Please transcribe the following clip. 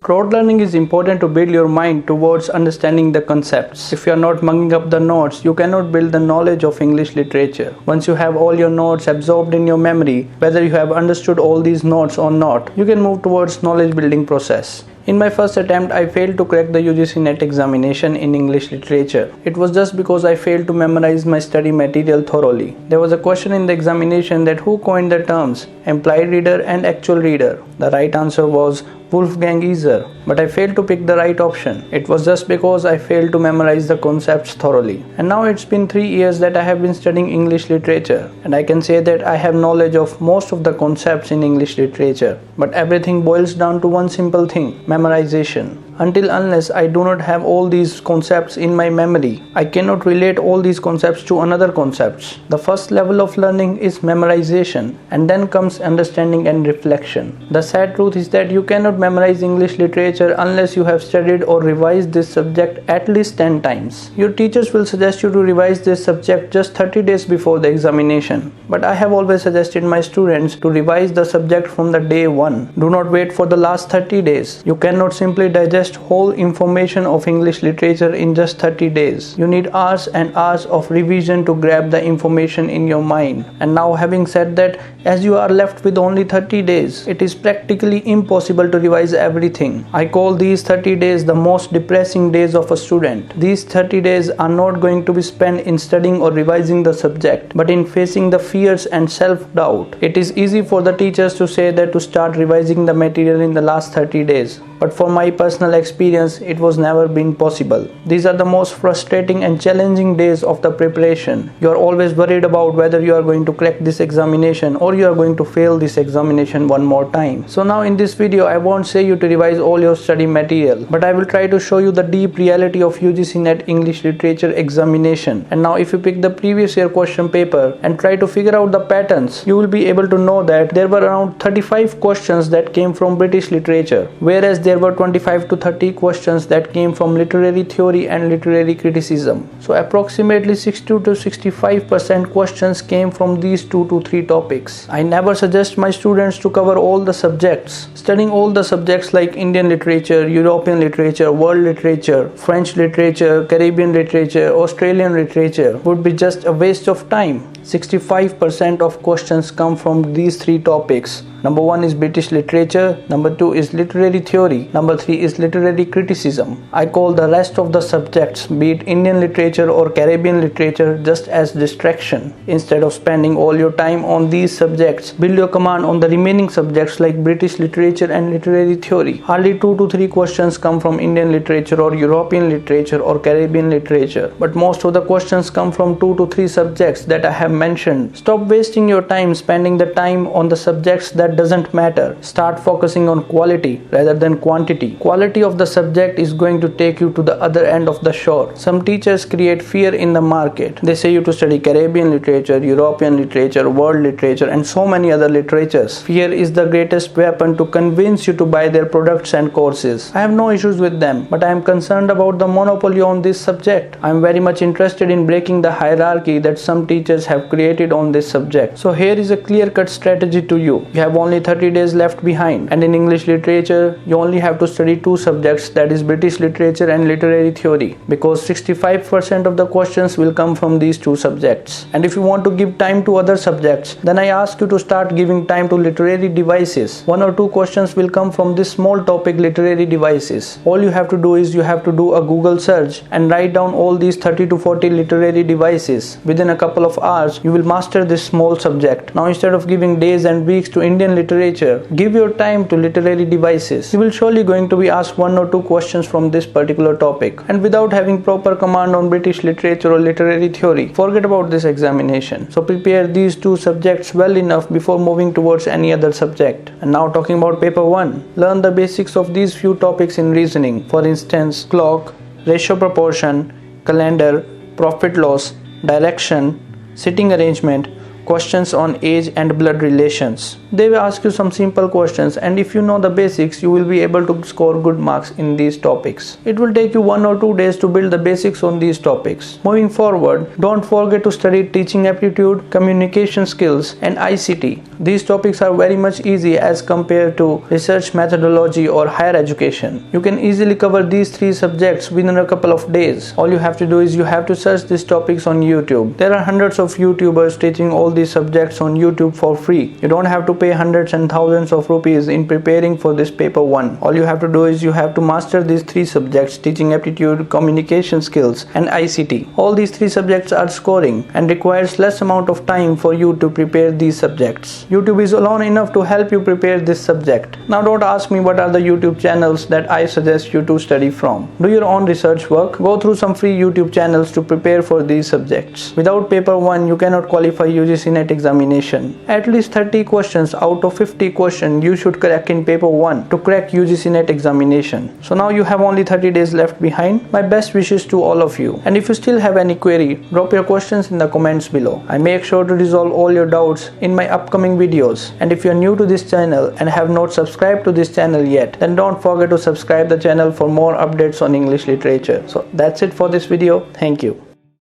Rote learning is important to build your mind towards understanding the concepts. If you are not mugging up the notes, you cannot build the knowledge of English literature. Once you have all your notes absorbed in your memory, whether you have understood all these notes or not, you can move towards knowledge building process. In my first attempt, I failed to crack the UGC-NET examination in English literature. It was just because I failed to memorize my study material thoroughly. There was a question in the examination that who coined the terms implied reader and actual reader. The right answer was Wolfgang Iser, but I failed to pick the right option. It was just because I failed to memorize the concepts thoroughly. And now it's been 3 years that I have been studying English literature, and I can say that I have knowledge of most of the concepts in English literature. But everything boils down to one simple thing: memorization. Unless I do not have all these concepts in my memory, I cannot relate all these concepts to another concepts. The first level of learning is memorization, and then comes understanding and reflection. The sad truth is that you cannot memorize English literature unless you have studied or revised this subject at least 10 times. Your teachers will suggest you to revise this subject just 30 days before the examination. But I have always suggested my students to revise the subject from the day 1. Do not wait for the last 30 days. You cannot simply digest whole information of English literature in just 30 days. You need hours and hours of revision to grab the information in your mind. And now, having said that, as you are left with only 30 days, it is practically impossible to revise everything. I call these 30 days the most depressing days of a student. These 30 days are not going to be spent in studying or revising the subject, but in facing the fears and self-doubt. It is easy for the teachers to say that to start revising the material in the last 30 days. But for my personal experience, it was never been possible. These are the most frustrating and challenging days of the preparation. You are always worried about whether you are going to crack this examination or you are going to fail this examination one more time. So now in this video, I won't say you to revise all your study material, but I will try to show you the deep reality of UGC-NET English Literature examination. And now if you pick the previous year question paper and try to figure out the patterns, you will be able to know that there were around 35 questions that came from British literature, whereas there were 25 to 30 questions that came from literary theory and literary criticism. So approximately 60 to 65% questions came from these 2 to 3 topics. I never suggest my students to cover all the subjects. Studying all the subjects like Indian literature, European literature, world literature, French literature, Caribbean literature, Australian literature would be just a waste of time. 65% of questions come from these 3 topics. Number 1 is British literature, number 2 is literary theory, number 3 is literary criticism. I call the rest of the subjects, be it Indian literature or Caribbean literature, just as distraction. Instead of spending all your time on these subjects, build your command on the remaining subjects like British literature and literary theory. Hardly 2 to 3 questions come from Indian literature or European literature or Caribbean literature, but most of the questions come from 2 to 3 subjects that I have mentioned. Stop wasting your time spending the time on the subjects that doesn't matter. Start focusing on quality rather than quantity. Quality of the subject is going to take you to the other end of the shore. Some teachers create fear in the market. They say you to study Caribbean literature, European literature, world literature, and so many other literatures. Fear is the greatest weapon to convince you to buy their products and courses. I have no issues with them, but I am concerned about the monopoly on this subject. I am very much interested in breaking the hierarchy that some teachers have created on this subject. So here is a clear-cut strategy to you. You have only 30 days left behind, and in English literature you only have to study 2 subjects, that is British literature and literary theory, because 65% of the questions will come from these 2 subjects. And if you want to give time to other subjects, then I ask you to start giving time to literary devices. 1 or 2 questions will come from this small topic, literary devices. All you have to do is you have to do a Google search and write down all these 30 to 40 literary devices. Within a couple of hours you will master this small subject. Now instead of giving days and weeks to Indian literature, give your time to literary devices. You will surely going to be asked 1 or 2 questions from this particular topic, and without having proper command on British literature or literary theory, forget about this examination. So prepare these 2 subjects well enough before moving towards any other subject. And now talking about paper 1, learn the basics of these few topics in reasoning. For instance, clock, ratio proportion, calendar, profit loss, direction, sitting arrangement, questions on age and blood relations. They will ask you some simple questions, and if you know the basics, you will be able to score good marks in these topics. It will take you 1 or 2 days to build the basics on these topics. Moving forward, don't forget to study teaching aptitude, communication skills, and ICT. These topics are very much easy as compared to research methodology or higher education. You can easily cover these 3 subjects within a couple of days. All you have to do is you have to search these topics on YouTube. There are hundreds of YouTubers teaching all these subjects on YouTube for free. You don't have to pay hundreds and thousands of rupees in preparing for this paper 1. All you have to do is you have to master these 3 subjects: teaching aptitude, communication skills, and ICT. All these 3 subjects are scoring and requires less amount of time for you to prepare these subjects. YouTube is alone enough to help you prepare this subject. Now don't ask me what are the YouTube channels that I suggest you to study from. Do your own research work. Go through some free YouTube channels to prepare for these subjects. Without paper 1, you cannot qualify UGC-NET examination. At least 30 questions out of 50 questions you should crack in paper 1 to crack UGC-NET examination. So now you have only 30 days left behind. My best wishes to all of you. And if you still have any query, drop your questions in the comments below. I make sure to resolve all your doubts in my upcoming videos. And if you are new to this channel and have not subscribed to this channel yet, then don't forget to subscribe the channel for more updates on English literature. So that's it for this video. Thank you.